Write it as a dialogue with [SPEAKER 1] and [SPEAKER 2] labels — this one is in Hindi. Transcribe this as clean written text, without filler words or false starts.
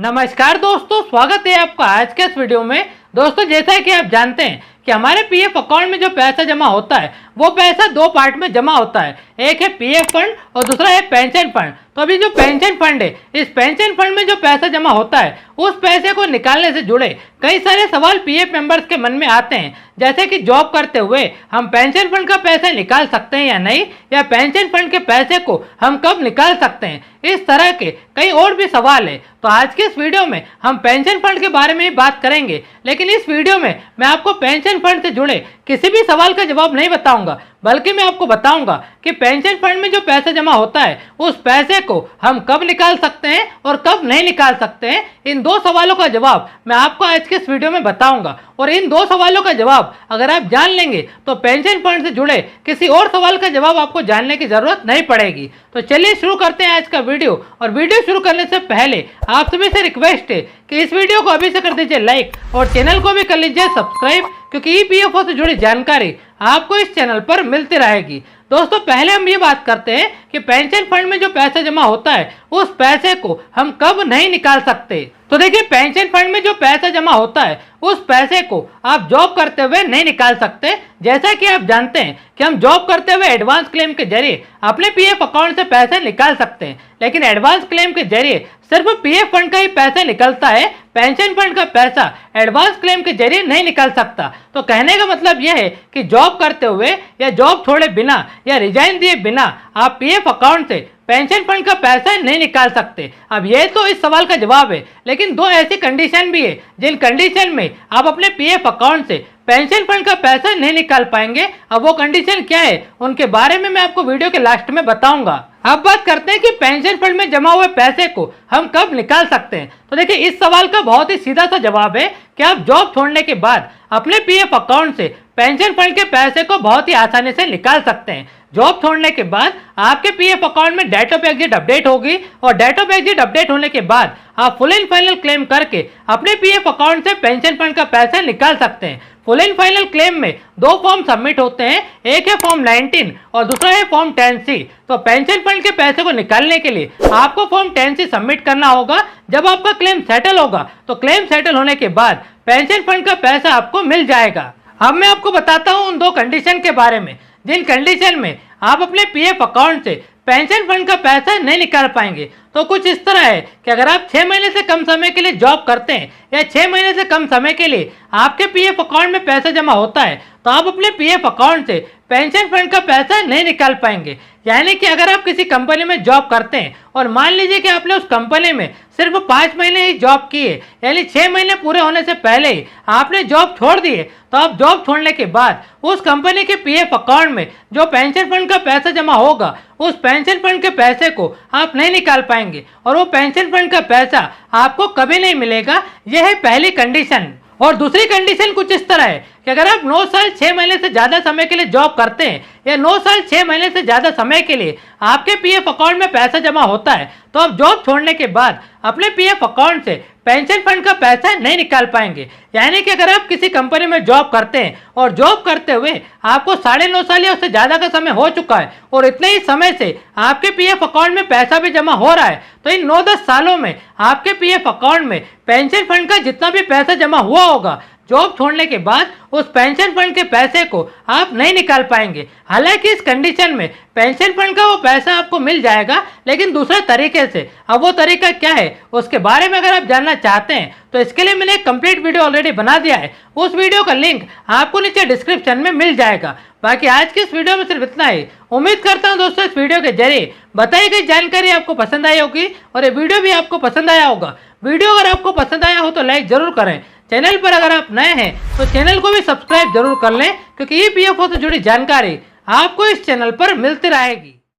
[SPEAKER 1] नमस्कार दोस्तों, स्वागत है आपका आज के इस वीडियो में। दोस्तों, जैसा कि आप जानते हैं कि हमारे पीएफ अकाउंट में जो पैसा जमा होता है वो पैसा दो पार्ट में जमा होता है। एक है पीएफ फंड और दूसरा है पेंशन फंड। तो अभी जो पेंशन फंड है, इस पेंशन फंड में जो पैसा जमा होता है उस पैसे को निकालने से जुड़े कई सारे सवाल पीएफ मेंबर्स के मन में आते हैं, जैसे कि जॉब करते हुए हम पेंशन फंड का पैसा निकाल सकते हैं या नहीं, या पेंशन फंड के पैसे को हम कब निकाल सकते हैं। इस तरह के कई और भी सवाल है। तो आज के इस वीडियो में हम पेंशन फंड के बारे में ही बात करेंगे, लेकिन इस वीडियो में मैं आपको पेंशन फंड से जुड़े किसी भी सवाल का जवाब नहीं बताऊंगा, बल्कि मैं आपको बताऊंगा कि पेंशन फंड में जो पैसा जमा होता है उस पैसे को हम कब निकाल सकते हैं और कब नहीं निकाल सकते हैं। इन दो सवालों का जवाब मैं आपको आज के इस वीडियो में बताऊंगा, और इन दो सवालों का जवाब अगर आप जान लेंगे तो पेंशन फंड से जुड़े किसी और सवाल का जवाब आपको जानने की जरूरत नहीं पड़ेगी। तो चलिए शुरू करते हैं आज का वीडियो। और वीडियो शुरू करने से पहले आप सभी से रिक्वेस्ट है कि इस वीडियो को अभी से कर दीजिए लाइक और चैनल को भी कर लीजिए सब्सक्राइब, क्योंकि ईपीएफओ से जुड़ी जानकारी आपको इस चैनल पर मिलती रहेगी। दोस्तों, पहले हम ये बात करते हैं कि पेंशन फंड में जो पैसा जमा होता है उस पैसे को हम कब नहीं निकाल सकते। तो देखिए, पेंशन फंड में जो पैसा जमा होता है उस पैसे को आप जॉब करते हुए नहीं निकाल सकते। जैसा कि आप जानते हैं कि हम जॉब करते हुए एडवांस क्लेम के जरिए अपने पीएफ अकाउंट से पैसे निकाल सकते हैं, लेकिन एडवांस क्लेम के जरिए सिर्फ पीएफ फंड का ही पैसा निकलता है, पेंशन फंड का पैसा एडवांस क्लेम के जरिए नहीं निकल सकता। तो कहने का मतलब यह है कि जॉब करते हुए या जॉब छोड़े बिना या रिजाइन दिए बिना आप पीएफ अकाउंट से पेंशन फंड का पैसा नहीं निकाल सकते। अब ये तो इस सवाल का जवाब है, लेकिन दो ऐसी कंडीशन भी है जिन कंडीशन में आप अपने पीएफ अकाउंट से पेंशन फंड का पैसा नहीं निकाल पाएंगे। अब वो कंडीशन क्या है उनके बारे में मैं आपको वीडियो के लास्ट में बताऊंगा। अब बात करते हैं कि पेंशन फंड में जमा हुए पैसे को हम कब निकाल सकते हैं। तो देखिए, इस सवाल का बहुत ही सीधा सा जवाब है कि आप जॉब छोड़ने के बाद अपने पीएफ अकाउंट से पेंशन फंड के पैसे को बहुत ही आसानी से निकाल सकते हैं। जॉब छोड़ने के बाद आपके पीएफ अकाउंट में डेट ऑफ एग्जिट अपडेट होगी, और डेट ऑफ एग्जिट अपडेट होने के बाद आप फुल एंड फाइनल क्लेम करके अपने पीएफ अकाउंट से पेंशन फंड का पैसा निकाल सकते हैं। फुल एंड फाइनल क्लेम में दो फॉर्म सबमिट होते हैं, एक है फॉर्म 19 और दूसरा है फॉर्म 10C। तो पेंशन फंड के पैसे को निकालने के लिए आपको फॉर्म 10C सबमिट करना होगा। जब आपका क्लेम सेटल होगा तो क्लेम सेटल होने के बाद पेंशन फंड का पैसा आपको मिल जाएगा। अब मैं आपको बताता हूँ उन दो कंडीशन के बारे में जिन कंडीशन में आप अपने पीएफ अकाउंट से पेंशन फंड का पैसा नहीं निकाल पाएंगे। तो कुछ इस तरह है कि अगर आप 6 महीने से कम समय के लिए जॉब करते हैं या 6 महीने से कम समय के लिए आपके पीएफ अकाउंट में पैसा जमा होता है तो आप अपने पीएफ अकाउंट से पेंशन फंड का पैसा नहीं निकाल पाएंगे। यानी कि अगर आप किसी कंपनी में जॉब करते हैं और मान लीजिए कि आपने उस कंपनी में सिर्फ 5 महीने ही जॉब की है, यानी 6 महीने पूरे होने से पहले ही आपने जॉब छोड़ दी है, तो आप जॉब छोड़ने के बाद उस कंपनी के पीएफ अकाउंट में जो पेंशन फंड का पैसा जमा होगा उस पेंशन फंड के पैसे को आप नहीं निकाल पाएंगे, और वो पेंशन फंड का पैसा आपको कभी नहीं मिलेगा। यह है पहली कंडीशन। और दूसरी कंडीशन कुछ इस तरह है कि अगर आप 9 साल 6 महीने से ज़्यादा समय के लिए जॉब करते हैं या 9 साल 6 महीने से ज़्यादा समय के लिए आपके पीएफ अकाउंट में पैसा जमा होता है तो आप जॉब छोड़ने के बाद अपने पीएफ अकाउंट से पेंशन फंड का पैसा नहीं निकाल पाएंगे। यानी कि अगर आप किसी कंपनी में जॉब करते हैं और जॉब करते हुए आपको 9.5 साल या उससे ज़्यादा का समय हो चुका है और इतने ही समय से आपके पीएफ अकाउंट में पैसा भी जमा हो रहा है, तो इन 9-10 सालों में आपके पीएफ अकाउंट में पेंशन फंड का जितना भी पैसा जमा हुआ होगा, जॉब छोड़ने के बाद उस पेंशन फंड के पैसे को आप नहीं निकाल पाएंगे। हालांकि इस कंडीशन में पेंशन फंड का वो पैसा आपको मिल जाएगा, लेकिन दूसरे तरीके से। अब वो तरीका क्या है उसके बारे में अगर आप जानना चाहते हैं तो इसके लिए मैंने एक कंप्लीट वीडियो ऑलरेडी बना दिया है। उस वीडियो का लिंक आपको नीचे डिस्क्रिप्शन में मिल जाएगा। बाकी आज की इस वीडियो में सिर्फ इतना ही। उम्मीद करता हूँ दोस्तों इस वीडियो के जरिए बताई गई जानकारी आपको पसंद आई होगी और ये वीडियो भी आपको पसंद आया होगा। वीडियो अगर आपको पसंद आया हो तो लाइक जरूर करें। चैनल पर अगर आप नए हैं तो चैनल को भी सब्सक्राइब जरूर कर लें, क्योंकि ईपीएफओ से जुड़ी जानकारी आपको इस चैनल पर मिलती रहेगी।